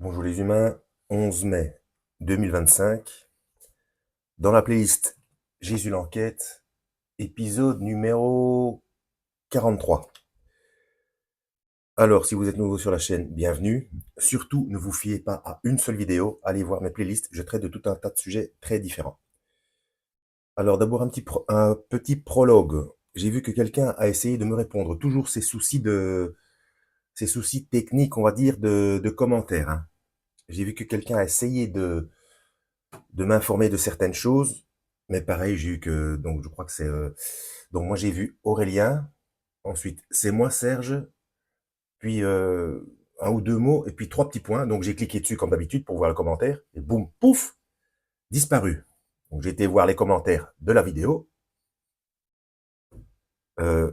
Bonjour les humains, 11 mai 2025, dans la playlist Jésus l'enquête, épisode numéro 43. Alors, si vous êtes nouveau sur la chaîne, bienvenue. Surtout, ne vous fiez pas à une seule vidéo, allez voir mes playlists, je traite de tout un tas de sujets très différents. Alors d'abord un petit prologue. J'ai vu que quelqu'un a essayé de me répondre, toujours ces soucis techniques, on va dire, de commentaires, hein. J'ai vu que quelqu'un a essayé de m'informer de certaines choses. Mais pareil, j'ai eu que, donc je crois que c'est, donc moi j'ai vu Aurélien, ensuite c'est moi Serge, puis un ou deux mots, et puis trois petits points. Donc j'ai cliqué dessus comme d'habitude pour voir le commentaire, et boum, pouf, disparu. Donc j'ai été voir les commentaires de la vidéo, euh,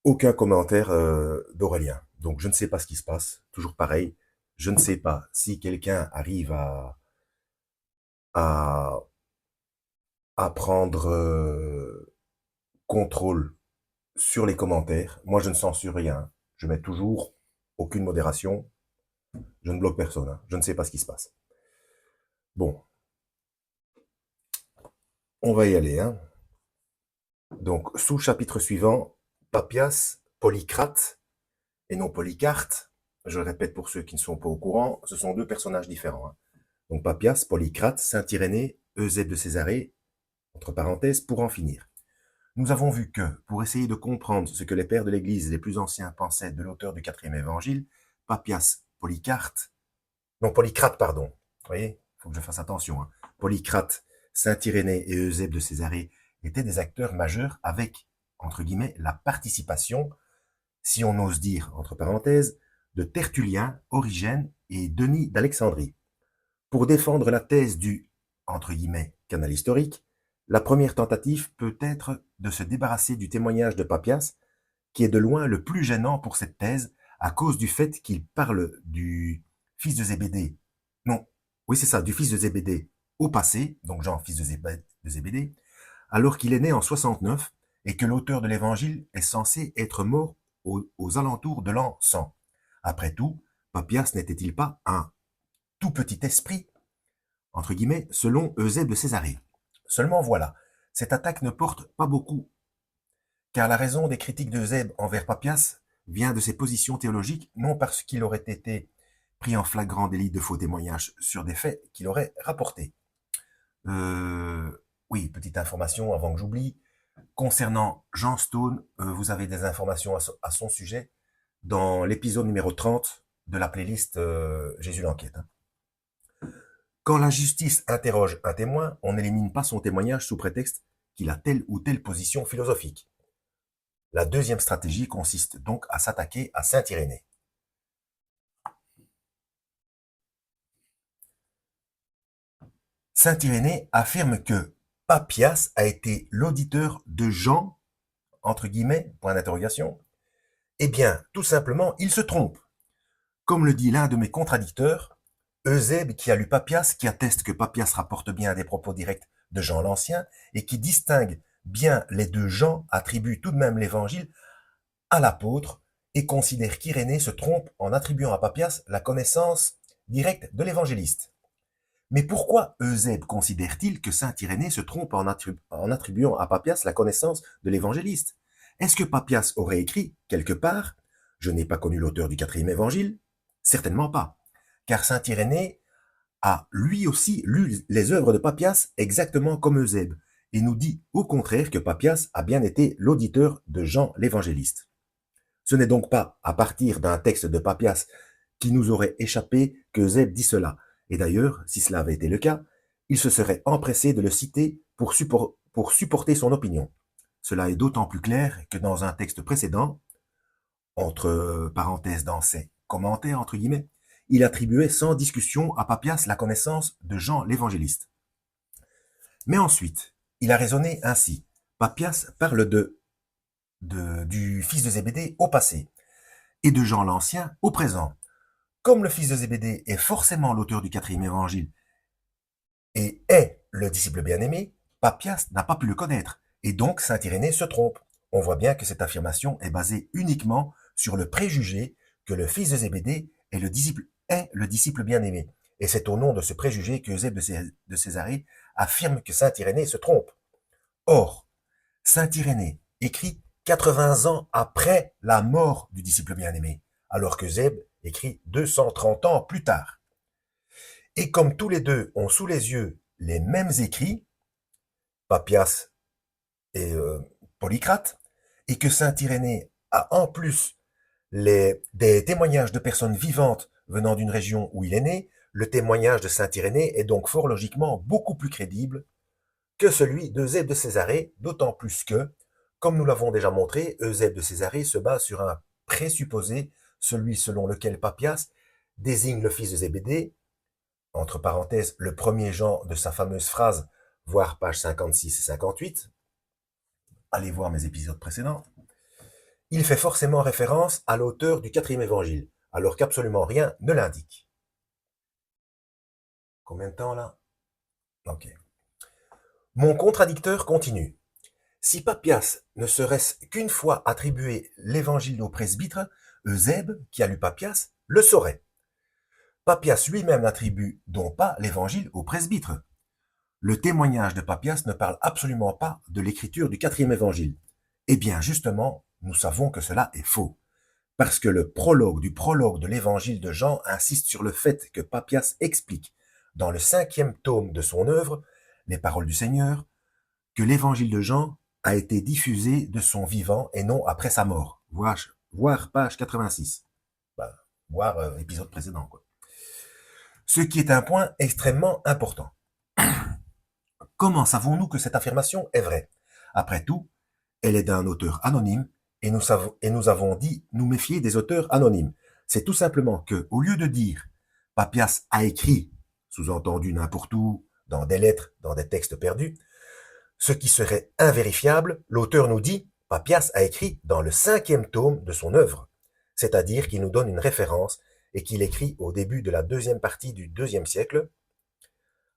aucun commentaire d'Aurélien. Donc je ne sais pas ce qui se passe, toujours pareil. Je ne sais pas si quelqu'un arrive à, à prendre contrôle sur les commentaires. Moi, je ne censure rien. Je mets toujours aucune modération. Je ne bloque personne, hein. Je ne sais pas ce qui se passe. Bon, on va y aller, hein. Donc, sous-chapitre suivant, Papias, Polycrate, et non Polycarte. Je le répète pour ceux qui ne sont pas au courant, ce sont deux personnages différents, hein. Donc, Papias, Polycrate, Saint-Irénée, Eusèbe de Césarée, entre parenthèses, pour en finir. Nous avons vu que, pour essayer de comprendre ce que les pères de l'Église les plus anciens pensaient de l'auteur du quatrième évangile, Papias, Polycarte, non, Polycrate, pardon. Vous voyez, il faut que je fasse attention, hein. Polycrate, Saint-Irénée et Eusèbe de Césarée étaient des acteurs majeurs avec, entre guillemets, la participation, si on ose dire, entre parenthèses, de Tertullien, Origène et Denis d'Alexandrie. Pour défendre la thèse du, entre guillemets, canal historique, la première tentative peut être de se débarrasser du témoignage de Papias, qui est de loin le plus gênant pour cette thèse, à cause du fait qu'il parle du fils de Zébédée. Non, oui c'est ça, du fils de Zébédée au passé, donc Jean, fils de Zébédée, alors qu'il est né en 69 et que l'auteur de l'évangile est censé être mort aux alentours de l'an 100. Après tout, Papias n'était-il pas un tout petit esprit, entre guillemets, selon Eusèbe de Césarée? Seulement voilà, cette attaque ne porte pas beaucoup, car la raison des critiques d'Eusèbe envers Papias vient de ses positions théologiques, non parce qu'il aurait été pris en flagrant délit de faux témoignages sur des faits qu'il aurait rapportés. Euh, oui, petite information avant que j'oublie. Concernant Jean Stone, vous avez des informations à son sujet dans l'épisode numéro 30 de la playlist Jésus l'enquête, hein. Quand la justice interroge un témoin, on n'élimine pas son témoignage sous prétexte qu'il a telle ou telle position philosophique. La deuxième stratégie consiste donc à s'attaquer à Saint-Irénée. Saint-Irénée affirme que Papias a été l'auditeur de Jean, entre guillemets, point d'interrogation. Eh bien, tout simplement, il se trompe. Comme le dit l'un de mes contradicteurs, Eusèbe, qui a lu Papias, qui atteste que Papias rapporte bien des propos directs de Jean l'Ancien, et qui distingue bien les deux Jean, attribue tout de même l'évangile à l'apôtre, et considère qu'Irénée se trompe en attribuant à Papias la connaissance directe de l'évangéliste. Mais pourquoi Eusèbe considère-t-il que saint Irénée se trompe en attribuant à Papias la connaissance de l'évangéliste? Est-ce que Papias aurait écrit, quelque part, je n'ai pas connu l'auteur du quatrième évangile? Certainement pas, car saint Irénée a lui aussi lu les œuvres de Papias exactement comme Eusèbe, et nous dit au contraire que Papias a bien été l'auditeur de Jean l'évangéliste. Ce n'est donc pas à partir d'un texte de Papias qui nous aurait échappé que Eusèbe dit cela. Et d'ailleurs, si cela avait été le cas, il se serait empressé de le citer pour supporter son opinion. Cela est d'autant plus clair que dans un texte précédent, entre parenthèses dans ses commentaires, entre guillemets, il attribuait sans discussion à Papias la connaissance de Jean l'évangéliste. Mais ensuite, il a raisonné ainsi. Papias parle du fils de Zébédée au passé et de Jean l'Ancien au présent. Comme le fils de Zébédée est forcément l'auteur du quatrième évangile et est le disciple bien-aimé, Papias n'a pas pu le connaître, et donc saint Irénée se trompe. On voit bien que cette affirmation est basée uniquement sur le préjugé que le fils de Zébédée est le disciple bien-aimé. Et c'est au nom de ce préjugé que Eusèbe de Césarée affirme que saint Irénée se trompe. Or, saint Irénée écrit 80 ans après la mort du disciple bien-aimé, alors que Eusèbe écrit 230 ans plus tard. Et comme tous les deux ont sous les yeux les mêmes écrits, Papias et Polycrate, et que saint Irénée a en plus des témoignages de personnes vivantes venant d'une région où il est né, le témoignage de saint Irénée est donc fort logiquement beaucoup plus crédible que celui d'Eusèbe de Césarée, d'autant plus que, comme nous l'avons déjà montré, Eusèbe de Césarée se base sur un présupposé, celui selon lequel Papias désigne le fils de Zébédée, entre parenthèses, le premier genre de sa fameuse phrase, voir page 56 et 58, allez voir mes épisodes précédents, il fait forcément référence à l'auteur du 4e évangile, alors qu'absolument rien ne l'indique. Combien de temps là? Ok. Mon contradicteur continue. Si Papias ne serait-ce qu'une fois attribué l'évangile au presbytre, Eusèbe, qui a lu Papias, le saurait. Papias lui-même n'attribue donc pas l'évangile au presbytre. Le témoignage de Papias ne parle absolument pas de l'écriture du 4e évangile. Eh bien, justement, nous savons que cela est faux. Parce que le prologue de l'évangile de Jean insiste sur le fait que Papias explique, dans le 5e tome de son œuvre, Les Paroles du Seigneur, que l'évangile de Jean a été diffusé de son vivant et non après sa mort. Voir page 86. Voir épisode précédent, quoi. Ce qui est un point extrêmement important. Comment savons-nous que cette affirmation est vraie? Après tout, elle est d'un auteur anonyme et nous avons dit nous méfier des auteurs anonymes. C'est tout simplement que, au lieu de dire Papias a écrit, sous-entendu n'importe où, dans des lettres, dans des textes perdus, ce qui serait invérifiable, l'auteur nous dit Papias a écrit dans le 5e tome de son œuvre, c'est-à-dire qu'il nous donne une référence et qu'il écrit au début de la 2e partie du 2e siècle,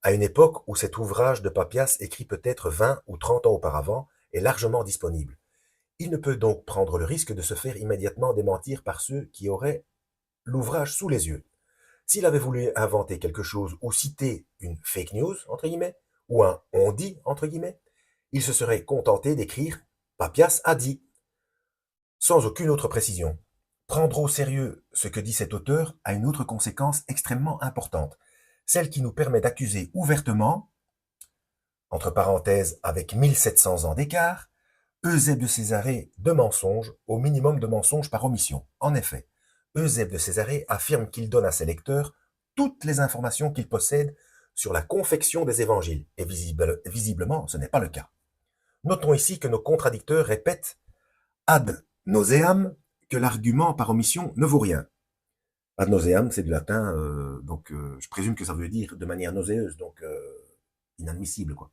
à une époque où cet ouvrage de Papias, écrit peut-être 20 ou 30 ans auparavant, est largement disponible. Il ne peut donc prendre le risque de se faire immédiatement démentir par ceux qui auraient l'ouvrage sous les yeux. S'il avait voulu inventer quelque chose ou citer une fake news, entre guillemets, ou un on dit, entre guillemets, il se serait contenté d'écrire Papias a dit, sans aucune autre précision. Prendre au sérieux ce que dit cet auteur a une autre conséquence extrêmement importante, celle qui nous permet d'accuser ouvertement, entre parenthèses avec 1700 ans d'écart, Eusèbe de Césarée de mensonge, au minimum de mensonge par omission. En effet, Eusèbe de Césarée affirme qu'il donne à ses lecteurs toutes les informations qu'il possède sur la confection des évangiles, et visiblement ce n'est pas le cas. Notons ici que nos contradicteurs répètent ad nauseam que l'argument par omission ne vaut rien. Ad nauseam, c'est du latin, donc je présume que ça veut dire de manière nauséeuse, donc inadmissible, quoi.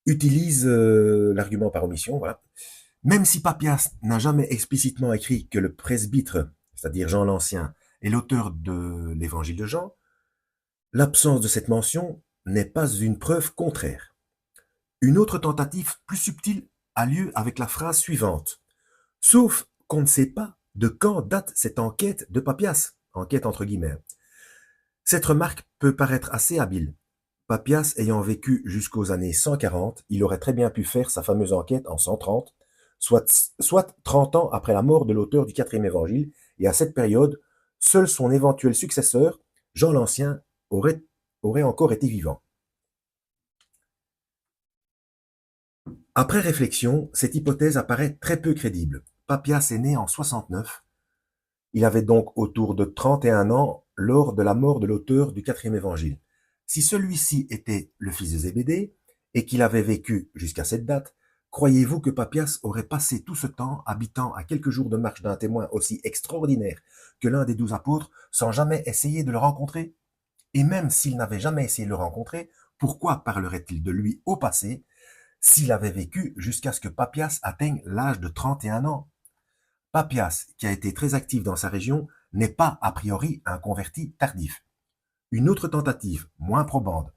Utilise l'argument par omission, voilà. Même si Papias n'a jamais explicitement écrit que le presbytre, c'est-à-dire Jean l'Ancien, est l'auteur de l'évangile de Jean, l'absence de cette mention n'est pas une preuve contraire. Une autre tentative plus subtile a lieu avec la phrase suivante. Sauf qu'on ne sait pas de quand date cette enquête de Papias, enquête entre guillemets. Cette remarque peut paraître assez habile. Papias ayant vécu jusqu'aux années 140, il aurait très bien pu faire sa fameuse enquête en 130, soit 30 ans après la mort de l'auteur du 4e évangile, et à cette période, seul son éventuel successeur, Jean l'Ancien, aurait encore été vivant. Après réflexion, cette hypothèse apparaît très peu crédible. Papias est né en 69. Il avait donc autour de 31 ans lors de la mort de l'auteur du 4e évangile. Si celui-ci était le fils de Zébédée et qu'il avait vécu jusqu'à cette date, croyez-vous que Papias aurait passé tout ce temps habitant à quelques jours de marche d'un témoin aussi extraordinaire que l'un des 12 apôtres sans jamais essayer de le rencontrer? Et même s'il n'avait jamais essayé de le rencontrer, pourquoi parlerait-il de lui au passé s'il avait vécu jusqu'à ce que Papias atteigne l'âge de 31 ans? Papias, qui a été très actif dans sa région, n'est pas a priori un converti tardif. Une autre tentative, moins probante,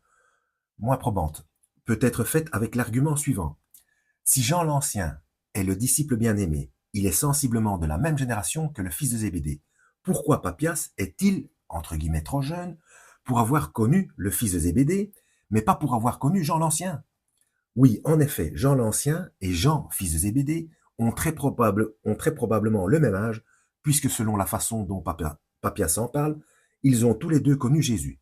peut être faite avec l'argument suivant. Si Jean l'Ancien est le disciple bien-aimé, il est sensiblement de la même génération que le fils de Zébédée. Pourquoi Papias est-il, entre guillemets, trop jeune pour avoir connu le fils de Zébédée, mais pas pour avoir connu Jean l'Ancien? Oui, en effet, Jean l'Ancien et Jean, fils de Zébédée, ont très probablement le même âge, puisque selon la façon dont Papias en parle, ils ont tous les deux connu Jésus.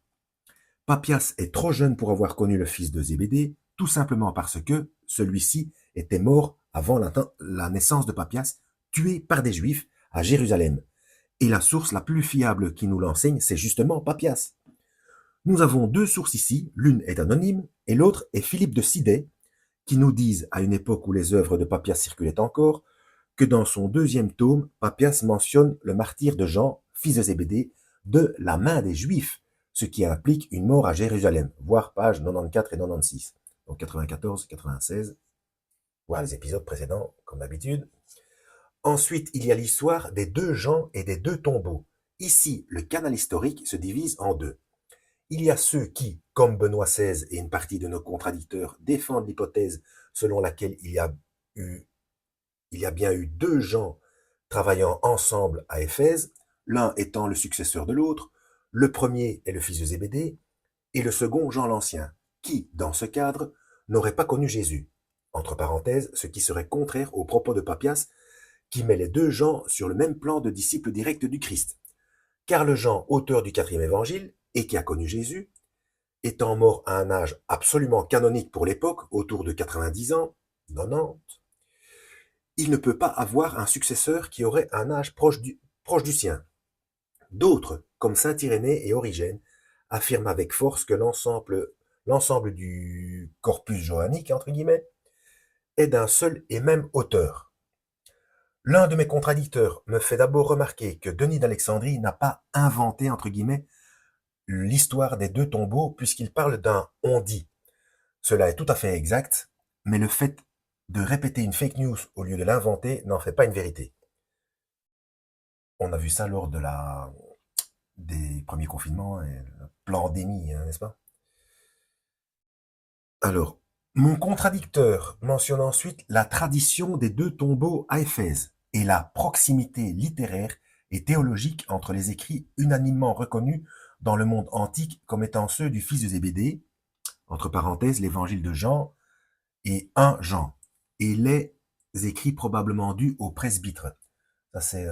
Papias est trop jeune pour avoir connu le fils de Zébédée, tout simplement parce que celui-ci était mort avant la naissance de Papias, tué par des Juifs à Jérusalem. Et la source la plus fiable qui nous l'enseigne, c'est justement Papias. Nous avons deux sources ici, l'une est anonyme et l'autre est Philippe de Sidée, qui nous disent, à une époque où les œuvres de Papias circulaient encore, que dans son deuxième tome, Papias mentionne le martyre de Jean, fils de Zébédée, de la main des Juifs, ce qui implique une mort à Jérusalem, voir pages 94 et 96, donc 94, 96, voir les épisodes précédents, comme d'habitude. Ensuite, il y a l'histoire des deux Jean et des deux tombeaux. Ici, le canal historique se divise en deux. Il y a ceux qui, comme Benoît XVI et une partie de nos contradicteurs, défendent l'hypothèse selon laquelle il y a bien eu deux gens travaillant ensemble à Éphèse, l'un étant le successeur de l'autre, le premier est le fils de Zébédée, et le second Jean l'Ancien, qui, dans ce cadre, n'aurait pas connu Jésus. Entre parenthèses, ce qui serait contraire aux propos de Papias, qui met les deux Jean sur le même plan de disciples directs du Christ. Car le Jean, auteur du 4e évangile, et qui a connu Jésus, étant mort à un âge absolument canonique pour l'époque, autour de 90 ans, 90, il ne peut pas avoir un successeur qui aurait un âge proche du sien. D'autres, comme saint Irénée et Origène, affirment avec force que l'ensemble du corpus johannique, entre guillemets, est d'un seul et même auteur. L'un de mes contradicteurs me fait d'abord remarquer que Denis d'Alexandrie n'a pas inventé, entre guillemets, l'histoire des deux tombeaux, puisqu'il parle d'un on dit. Cela est tout à fait exact, mais le fait de répéter une fake news au lieu de l'inventer n'en fait pas une vérité. On a vu ça lors des premiers confinements et la pandémie, n'est-ce pas? Alors, mon contradicteur mentionne ensuite la tradition des deux tombeaux à Éphèse et la proximité littéraire et théologique entre les écrits unanimement reconnus dans le monde antique comme étant ceux du fils de Zébédée, entre parenthèses l'évangile de Jean et 1 Jean, et les écrits probablement dus au presbytre. Ça c'est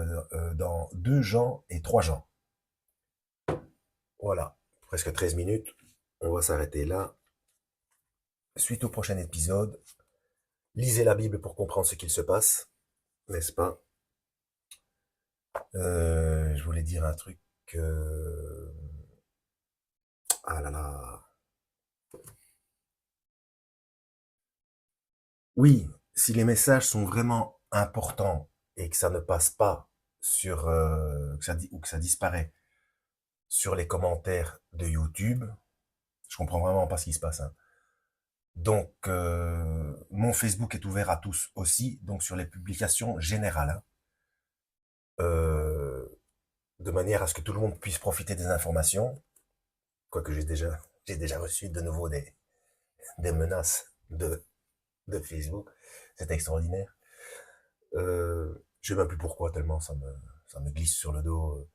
dans 2 Jean et 3 Jean. Voilà, presque 13 minutes, on va s'arrêter là. Suite au prochain épisode, lisez la Bible pour comprendre ce qu'il se passe, n'est-ce pas? Je voulais dire un truc. Ah là là. Oui, si les messages sont vraiment importants et que ça ne passe pas sur que ça disparaît sur les commentaires de YouTube, je comprends vraiment pas ce qui se passe, hein. Donc mon Facebook est ouvert à tous aussi, donc sur les publications générales, hein. De manière à ce que tout le monde puisse profiter des informations, quoique j'ai déjà reçu de nouveau des menaces de Facebook, c'est extraordinaire. Je sais même plus pourquoi, tellement ça me glisse sur le dos.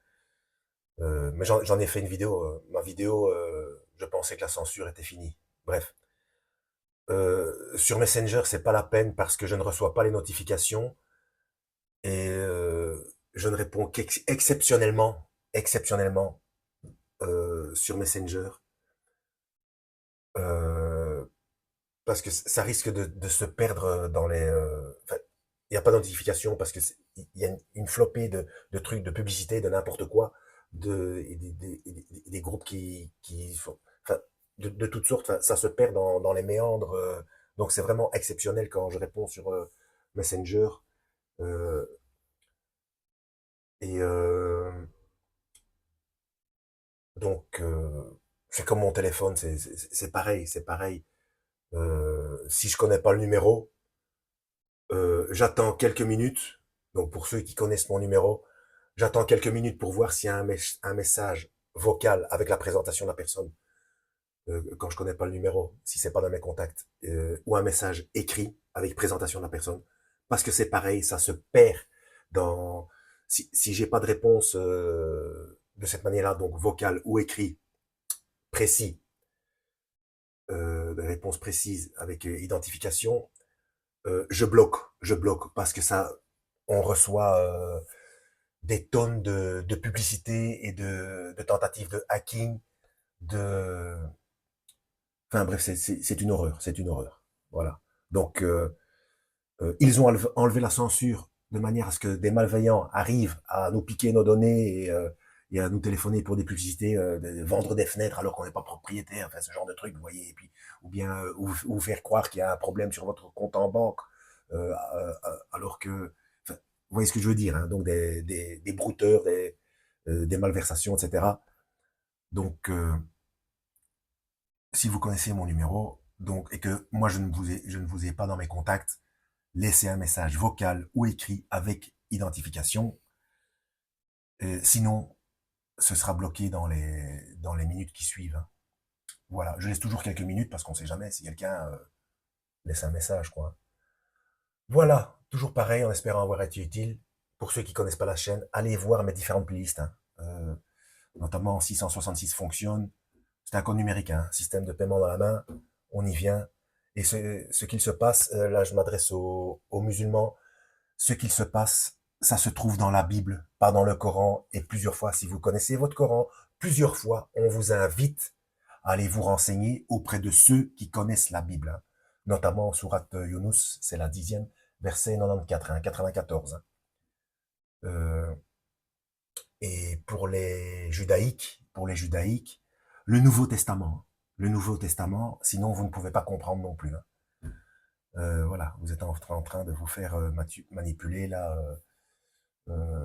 Mais j'en ai fait une vidéo. Ma vidéo, je pensais que la censure était finie. Bref. Sur Messenger, c'est pas la peine parce que je ne reçois pas les notifications et je ne réponds qu'exceptionnellement, sur Messenger. Parce que ça risque de se perdre dans les... Enfin, il n'y a pas de notification parce que il y a une flopée de trucs, de publicité, de n'importe quoi, des groupes qui font... Enfin, de toutes sortes, enfin, ça se perd dans les méandres. Donc c'est vraiment exceptionnel quand je réponds sur Messenger. Euh, et donc, c'est comme mon téléphone, c'est pareil, c'est pareil. Si je connais pas le numéro, j'attends quelques minutes. Donc pour ceux qui connaissent mon numéro, j'attends quelques minutes pour voir s'il y a un message vocal avec la présentation de la personne quand je connais pas le numéro, si c'est pas dans mes contacts, ou un message écrit avec présentation de la personne, parce que c'est pareil, ça se perd. Si j'ai pas de réponse de cette manière-là, donc vocale ou écrit précis, de réponse précise avec identification, je bloque parce que ça, on reçoit des tonnes de publicités et de tentatives de hacking, de, enfin bref, c'est une horreur, c'est une horreur. Voilà. Donc ils ont enlevé la censure de manière à ce que des malveillants arrivent à nous piquer nos données et à nous téléphoner pour des publicités, vendre des fenêtres alors qu'on n'est pas propriétaire, enfin ce genre de truc, vous voyez, et puis ou bien vous faire croire qu'il y a un problème sur votre compte en banque, alors que, enfin, vous voyez ce que je veux dire, hein, donc des brouteurs, des malversations, etc. Donc si vous connaissez mon numéro, donc et que moi je ne vous ai pas dans mes contacts, laissez un message vocal ou écrit avec identification. Sinon, ce sera bloqué dans les minutes qui suivent. Hein. Voilà, je laisse toujours quelques minutes parce qu'on ne sait jamais si quelqu'un laisse un message. Quoi. Voilà, toujours pareil, en espérant avoir été utile. Pour ceux qui ne connaissent pas la chaîne, allez voir mes différentes playlists. Hein. Notamment 666 fonctionne. C'est un code numérique, hein, système de paiement dans la main. On y vient. Et ce qu'il se passe, là je m'adresse aux musulmans, ce qu'il se passe, ça se trouve dans la Bible, pas dans le Coran. Et plusieurs fois, si vous connaissez votre Coran, plusieurs fois, on vous invite à aller vous renseigner auprès de ceux qui connaissent la Bible. Hein. Notamment, Sourate Yunus, c'est la 10e, verset 94, hein, 94. Hein. Euh, et pour les judaïques, le Nouveau Testament. Hein. Le Nouveau Testament, sinon vous ne pouvez pas comprendre non plus. Hein. Voilà, vous êtes en train de vous faire manipuler là.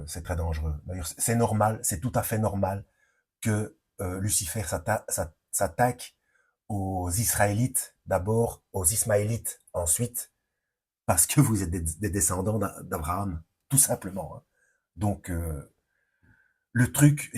C'est très dangereux. D'ailleurs, c'est normal, c'est tout à fait normal que Lucifer s'attaque aux Israélites d'abord, aux Ismaélites ensuite, parce que vous êtes des descendants d'Abraham, tout simplement. Hein. Donc, le truc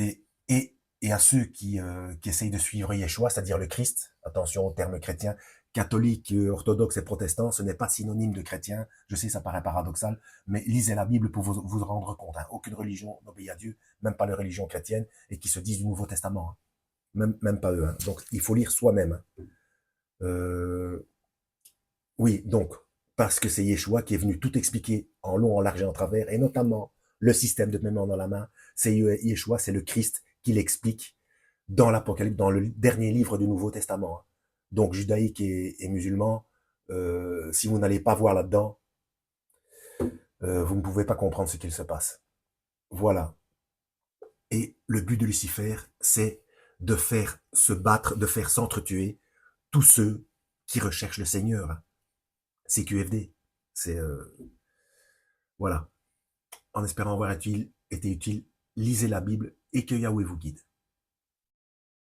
et à ceux qui essayent de suivre Yeshua, c'est-à-dire le Christ, attention au terme chrétien, catholique, orthodoxe et protestant, ce n'est pas synonyme de chrétien. Je sais, ça paraît paradoxal, mais lisez la Bible pour vous rendre compte. Hein. Aucune religion n'obéit à Dieu, même pas les religions chrétiennes, et qui se disent du Nouveau Testament. Hein. Même pas eux. Hein. Donc, il faut lire soi-même. Hein. Oui, donc, parce que c'est Yeshua qui est venu tout expliquer en long, en large et en travers, et notamment le système de paiement dans la main, c'est Yeshua, c'est le Christ qui l'explique dans l'Apocalypse, dans le dernier livre du Nouveau Testament. Hein. Donc, judaïque et musulman, si vous n'allez pas voir là-dedans, vous ne pouvez pas comprendre ce qu'il se passe. Voilà. Et le but de Lucifer, c'est de faire se battre, de faire s'entretuer tous ceux qui recherchent le Seigneur. Hein. C'est QFD. C'est voilà. En espérant avoir été utile, lisez la Bible et que Yahweh vous guide.